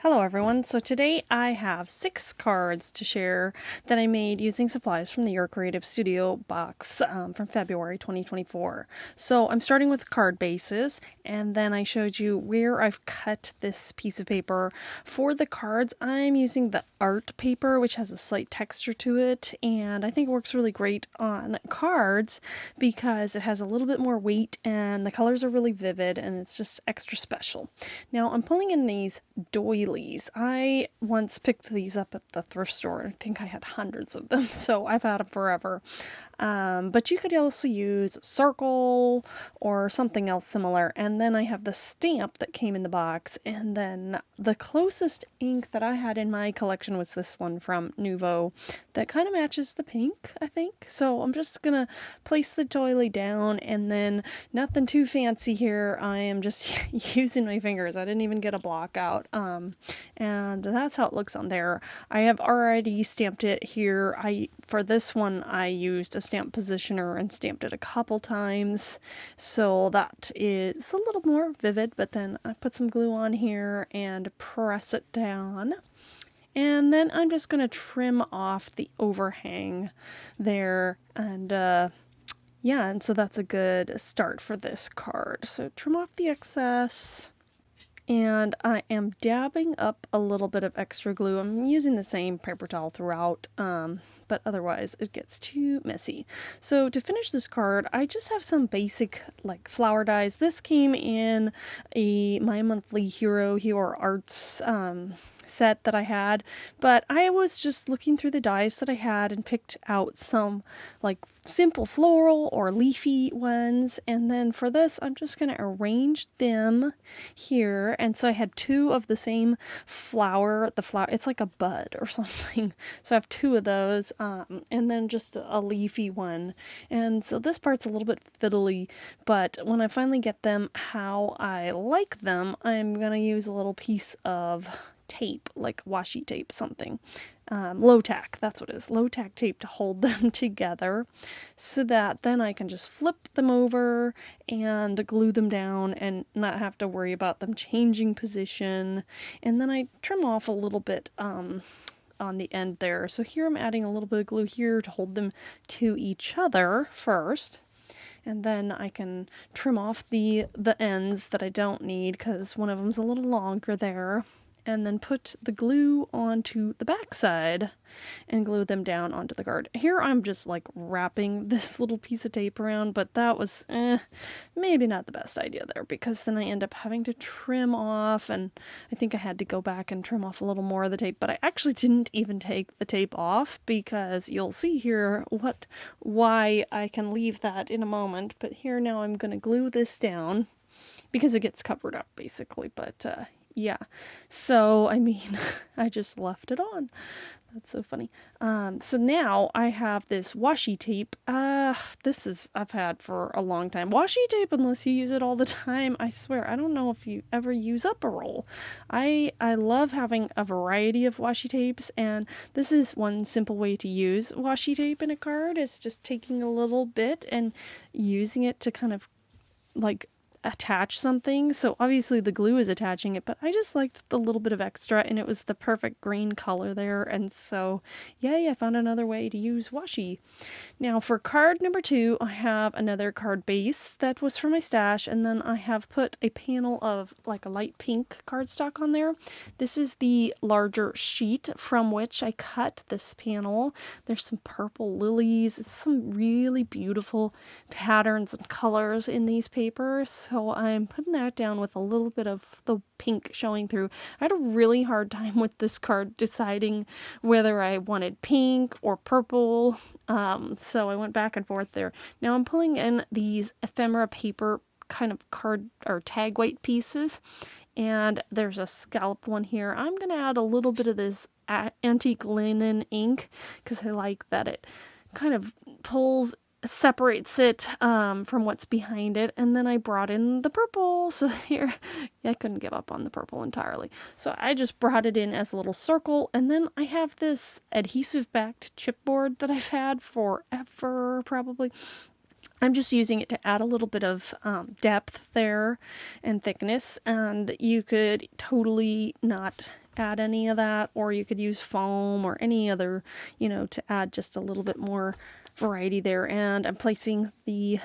Hello everyone, so today I have 6 cards to share that I made using supplies from the Your Creative Studio box from February 2024. So I'm starting with card bases, and then I showed you where I've cut this piece of paper. For the cards, I'm using the art paper, which has a slight texture to it, and I think it works really great on cards because it has a little bit more weight and the colors are really vivid and it's just extra special. Now I'm pulling in these doilies. I once picked these up at the thrift store. I think I had hundreds of them, so I've had them forever. But you could also use circle or something else similar. And then I have the stamp that came in the box. And then the closest ink that I had in my collection was this one from Nuvo that kind of matches the pink, I think. So I'm just going to place the doily down, and then nothing too fancy here. I am just using my fingers. I didn't even get a block out. And that's how it looks on there. I have already stamped it here. For this one, I used a stamp positioner and stamped it a couple times. So that is a little more vivid, but then I put some glue on here and press it down. And then I'm just going to trim off the overhang there. And yeah, and so that's a good start for this card. So trim off the excess. And I am dabbing up a little bit of extra glue. I'm using the same paper towel throughout, but otherwise it gets too messy. So to finish this card, I just have some basic like flower dies. This came in my monthly Hero Arts set that I had, but I was just looking through the dies that I had and picked out some like simple floral or leafy ones, and then for this I'm just going to arrange them here. And so I had 2 of the same flower, it's like a bud or something, so I have 2 of those, and then just a leafy one. And so this part's a little bit fiddly, but when I finally get them how I like them, I'm going to use a little piece of tape, like washi tape, something. Low tack, that's what it is. Low tack tape to hold them together so that then I can just flip them over and glue them down and not have to worry about them changing position. And then I trim off a little bit on the end there. So here I'm adding a little bit of glue here to hold them to each other first. And then I can trim off the ends that I don't need because one of them's a little longer there. And then put the glue onto the back side and glue them down onto the card. Here I'm just like wrapping this little piece of tape around, but that was maybe not the best idea there, because then I end up having to trim off, and I think I had to go back and trim off a little more of the tape, but I actually didn't even take the tape off because you'll see here why I can leave that in a moment. But here now I'm going to glue this down because it gets covered up basically, but yeah, so I mean, I just left it on. That's so funny. So now I have this washi tape. I've had for a long time. Washi tape, unless you use it all the time, I swear, I don't know if you ever use up a roll. I love having a variety of washi tapes, and this is one simple way to use washi tape in a card. It's just taking a little bit and using it to kind of like attach something. So obviously the glue is attaching it, but I just liked the little bit of extra, and it was the perfect green color there. And so yay, I found another way to use washi. Now for card number 2, I have another card base that was from my stash, and then I have put a panel of like a light pink cardstock on there. This is the larger sheet from which I cut this panel. There's some purple lilies, some really beautiful patterns and colors in these papers. So I'm putting that down with a little bit of the pink showing through. I had a really hard time with this card deciding whether I wanted pink or purple. So I went back and forth there. Now I'm pulling in these ephemera paper kind of card or tag weight pieces, and there's a scallop one here. I'm going to add a little bit of this antique linen ink because I like that it kind of separates it from what's behind it. And then I brought in the purple. So here, I couldn't give up on the purple entirely. So I just brought it in as a little circle. And then I have this adhesive backed chipboard that I've had forever, probably. I'm just using it to add a little bit of depth there and thickness, and you could totally not add any of that, or you could use foam or any other, to add just a little bit more variety there. And I'm placing the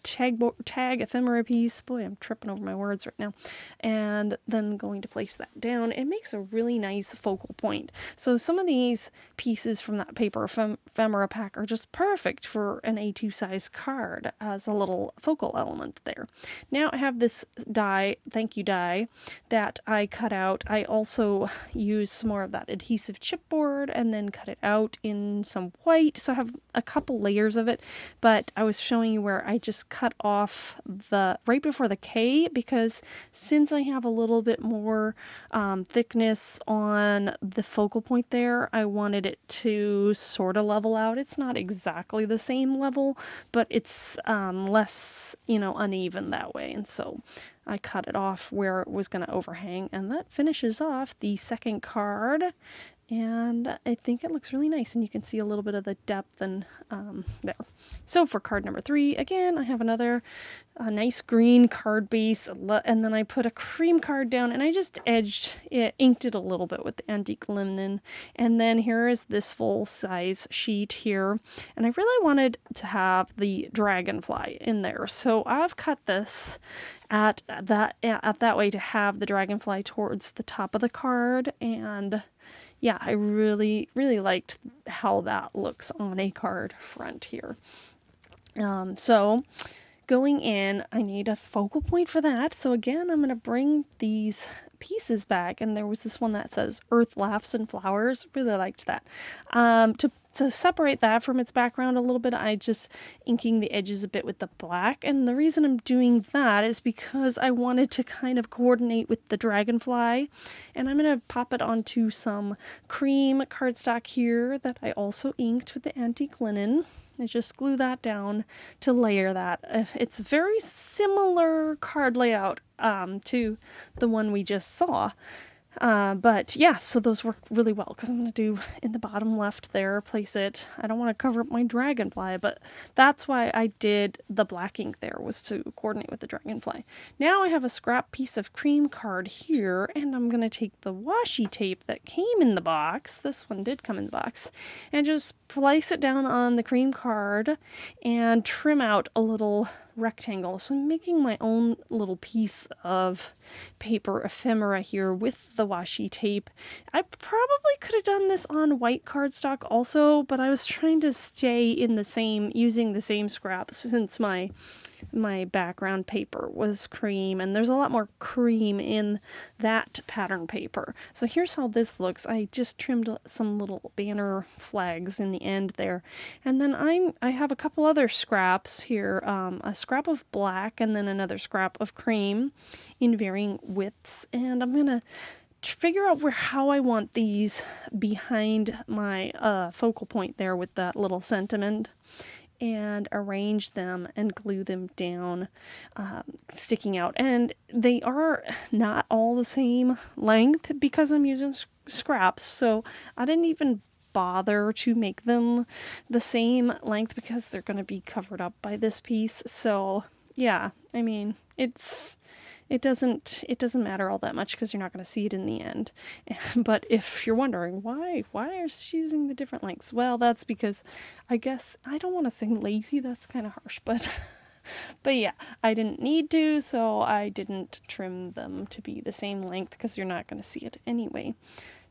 tag ephemera piece. Boy, I'm tripping over my words right now. And then going to place that down. It makes a really nice focal point. So some of these pieces from that paper ephemera pack are just perfect for an A2 size card as a little focal element there. Now I have this die, thank you die, that I cut out. I also used some more of that adhesive chipboard and then cut it out in some white. So I have a couple layers of it, but I was showing you where I just cut off the right before the K, because since I have a little bit more thickness on the focal point there, I wanted it to sort of level out. It's not exactly the same level, but it's less, uneven that way. And so I cut it off where it was going to overhang, and that finishes off the second card. And I think it looks really nice, and you can see a little bit of the depth and there. So for card number 3, again, I have a nice green card base, and then I put a cream card down, and I just inked it a little bit with the antique linen. And then here is this full size sheet here, and I really wanted to have the dragonfly in there. So I've cut this at that way to have the dragonfly towards the top of the card. And yeah, I really, really liked how that looks on a card front here. So going in, I need a focal point for that. So again, I'm going to bring these pieces back. And there was this one that says Earth Laughs and Flowers. Really liked that. To separate that from its background a little bit, I just inking the edges a bit with the black. And the reason I'm doing that is because I wanted to kind of coordinate with the dragonfly. And I'm going to pop it onto some cream cardstock here that I also inked with the antique linen. And just glue that down to layer that. It's very similar card layout to the one we just saw. But yeah, so those work really well, because I'm going to do in the bottom left there, place it. I don't want to cover up my dragonfly, but that's why I did the black ink there, was to coordinate with the dragonfly. Now I have a scrap piece of cream card here, and I'm going to take the washi tape that came in the box. This one did come in the box, and just place it down on the cream card and trim out a little rectangle. So I'm making my own little piece of paper ephemera here with the washi tape. I probably could have done this on white cardstock also, but I was trying to stay in using the same scraps, since my background paper was cream, and there's a lot more cream in that pattern paper. So here's how this looks. I just trimmed some little banner flags in the end there, and then I have a couple other scraps here, a scrap of black and then another scrap of cream in varying widths, and I'm gonna figure out how I want these behind my focal point there with that little sentiment, and arrange them and glue them down, sticking out. And they are not all the same length because I'm using scraps, so I didn't even bother to make them the same length because they're going to be covered up by this piece. So yeah, I mean, it doesn't matter all that much because you're not going to see it in the end. But if you're wondering why is she using the different lengths? Well, that's because, I guess, I don't want to say lazy, that's kind of harsh, but yeah, I didn't need to, so I didn't trim them to be the same length because you're not going to see it anyway.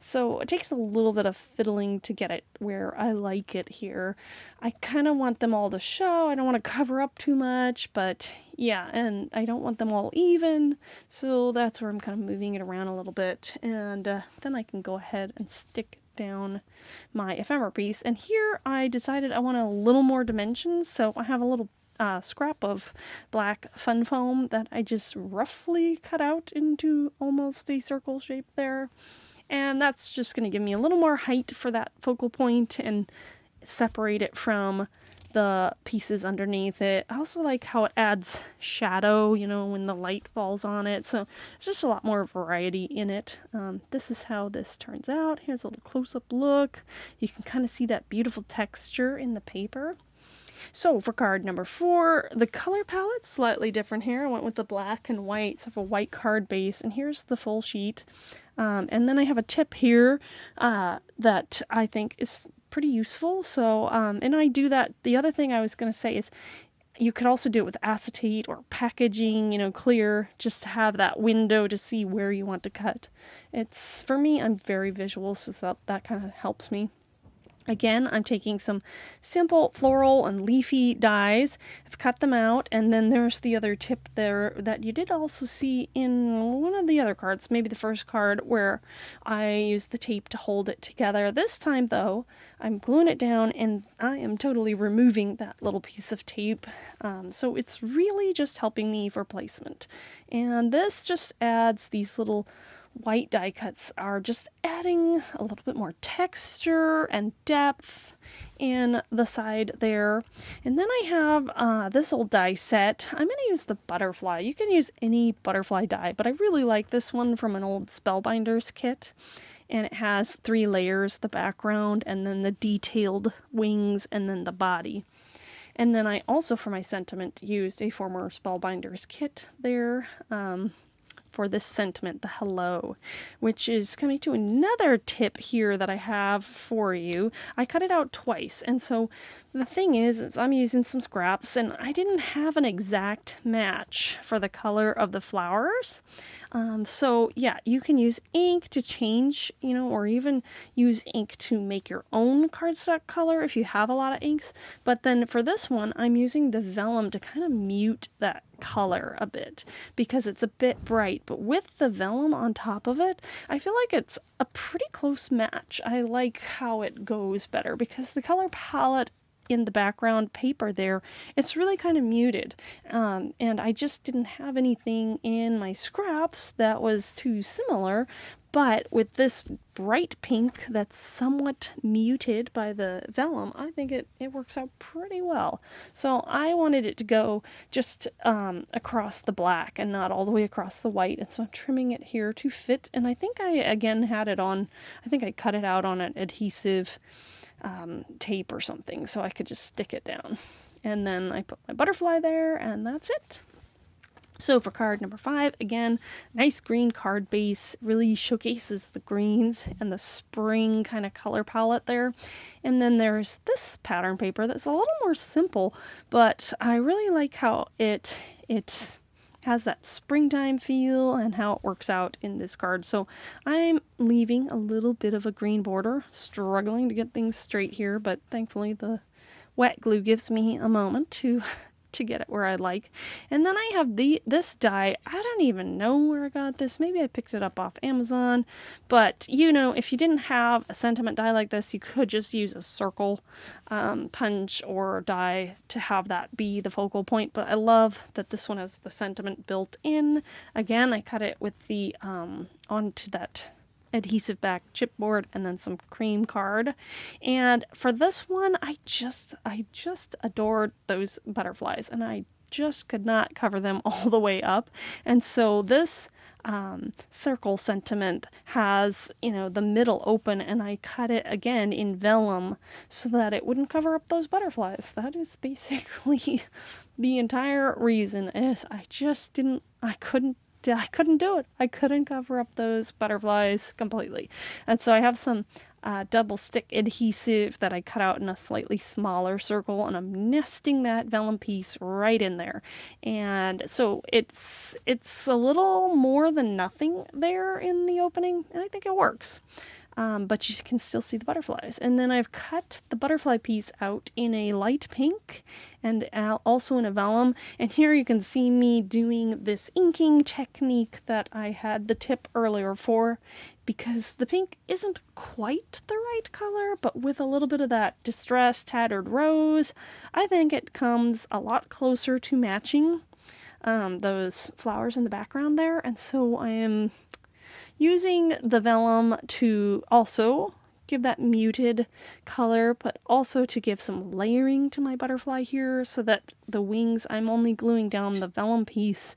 So it takes a little bit of fiddling to get it where I like it here. I kind of want them all to show. I don't want to cover up too much, but yeah, and I don't want them all even. So that's where I'm kind of moving it around a little bit. And then I can go ahead and stick down my ephemera piece. And here I decided I want a little more dimensions. So I have a little scrap of black fun foam that I just roughly cut out into almost a circle shape there. And that's just going to give me a little more height for that focal point and separate it from the pieces underneath it. I also like how it adds shadow, when the light falls on it. So there's just a lot more variety in it. This is how this turns out. Here's a little close-up look. You can kind of see that beautiful texture in the paper. So for card number 4, the color palette's slightly different here. I went with the black and white, so I have a white card base, and here's the full sheet. And then I have a tip here that I think is pretty useful. So, and I do that. The other thing I was going to say is you could also do it with acetate or packaging, clear, just to have that window to see where you want to cut. For me, I'm very visual, so that kind of helps me. Again, I'm taking some simple floral and leafy dies. I've cut them out, and then there's the other tip there that you did also see in one of the other cards, maybe the first card, where I used the tape to hold it together. This time, though, I'm gluing it down, and I am totally removing that little piece of tape. So it's really just helping me for placement. And this just adds these little white die cuts are just adding a little bit more texture and depth in the side there. And then I have this old die set. I'm going to use the butterfly. You can use any butterfly die, but I really like this one from an old Spellbinders kit. And it has 3 layers, the background, and then the detailed wings, and then the body. And then I also, for my sentiment, used a former Spellbinders kit there. For this sentiment, the hello, which is coming to another tip here that I have for you. I cut it out twice, and so the thing is I'm using some scraps, and I didn't have an exact match for the color of the flowers. So yeah, you can use ink to change, or even use ink to make your own cardstock color if you have a lot of inks. But then for this one, I'm using the vellum to kind of mute that color a bit because it's a bit bright, but with the vellum on top of it, I feel like it's a pretty close match. I like how it goes better because the color palette in the background paper there, it's really kind of muted. And I just didn't have anything in my scraps that was too similar. But with this bright pink that's somewhat muted by the vellum, I think it works out pretty well. So I wanted it to go just across the black and not all the way across the white. And so I'm trimming it here to fit. And I think I, again, had it on, I think I cut it out on an adhesive tape or something so I could just stick it down. And then I put my butterfly there, and that's it. So for card number 5, again, nice green card base, really showcases the greens and the spring kind of color palette there. And then there's this pattern paper that's a little more simple, but I really like how it has that springtime feel and how it works out in this card. So I'm leaving a little bit of a green border, struggling to get things straight here, but thankfully the wet glue gives me a moment to get it where I like. And then I have this die. I don't even know where I got this. Maybe I picked it up off Amazon. But, if you didn't have a sentiment die like this, you could just use a circle punch or die to have that be the focal point. But I love that this one has the sentiment built in. Again, I cut it with the onto that adhesive back chipboard and then some cream card. And for this one, I just adored those butterflies, and I just could not cover them all the way up. And so this circle sentiment has, the middle open, and I cut it again in vellum so that it wouldn't cover up those butterflies. That is basically the entire reason. Is I couldn't do it. I couldn't cover up those butterflies completely. And so I have some double stick adhesive that I cut out in a slightly smaller circle, and I'm nesting that vellum piece right in there. And so it's a little more than nothing there in the opening, and I think it works. But you can still see the butterflies. And then I've cut the butterfly piece out in a light pink and also in a vellum. And here you can see me doing this inking technique that I had the tip earlier for, because the pink isn't quite the right color, but with a little bit of that distressed, tattered rose, I think it comes a lot closer to matching those flowers in the background there. And so I am using the vellum to also give that muted color, but also to give some layering to my butterfly here so that the wings, I'm only gluing down the vellum piece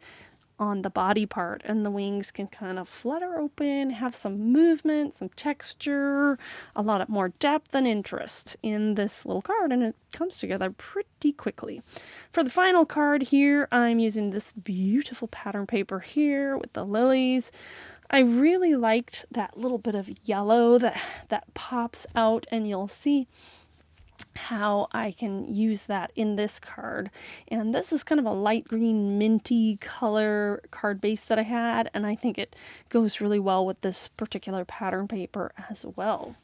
on the body part, and the wings can kind of flutter open, have some movement, some texture, a lot more depth and interest in this little card, and it comes together pretty quickly. For the final card here, I'm using this beautiful pattern paper here with the lilies. I really liked that little bit of yellow that pops out, and you'll see how I can use that in this card. And this is kind of a light green minty color card base that I had, and I think it goes really well with this particular pattern paper as well.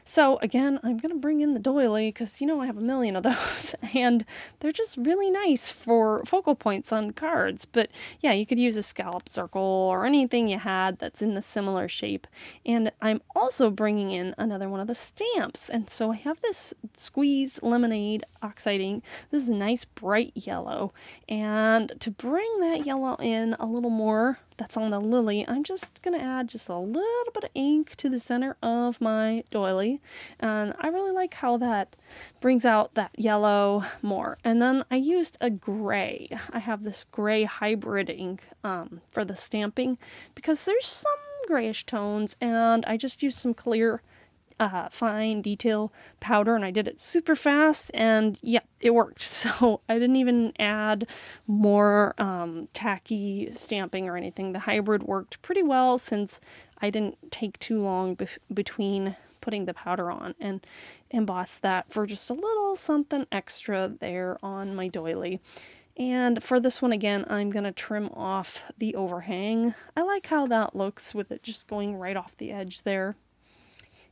So again, I'm going to bring in the doily because, I have a million of those and they're just really nice for focal points on cards. But yeah, you could use a scallop circle or anything you had that's in the similar shape. And I'm also bringing in another one of the stamps. And so I have this squeezed lemonade oxide ink. This is a nice bright yellow. And to bring that yellow in a little more, that's on the lily, I'm just going to add just a little bit of ink to the center of my doily. And I really like how that brings out that yellow more. And then I used a gray. I have this gray hybrid ink for the stamping because there's some grayish tones, and I just used some clear fine detail powder, and I did it super fast, and yeah, it worked. So I didn't even add more tacky stamping or anything. The hybrid worked pretty well since I didn't take too long between putting the powder on, and embossed that for just a little something extra there on my doily. And for this one, again, I'm going to trim off the overhang. I like how that looks with it just going right off the edge there.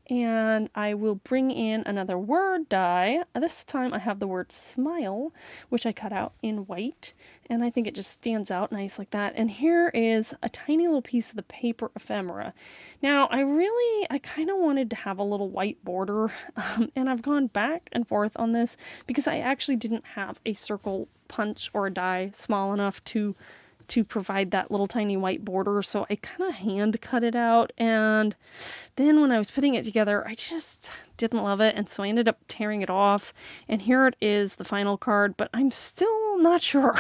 And I will bring in another word die. This time I have the word smile, which I cut out in white, and I think it just stands out nice like that. And here is a tiny little piece of the paper ephemera. Now I kind of wanted to have a little white border, and I've gone back and forth on this because I actually didn't have a circle punch or a die small enough to provide that little tiny white border, so I kind of hand cut it out, and then when I was putting it together, I just didn't love it, and so I ended up tearing it off, and here it is, the final card, but I'm still not sure.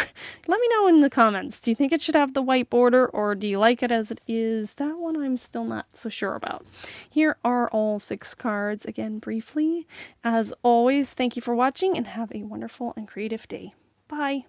Let me know in the comments. Do you think it should have the white border, or do you like it as it is? That one I'm still not so sure about. Here are all 6 cards, again, briefly. As always, thank you for watching, and have a wonderful and creative day. Bye!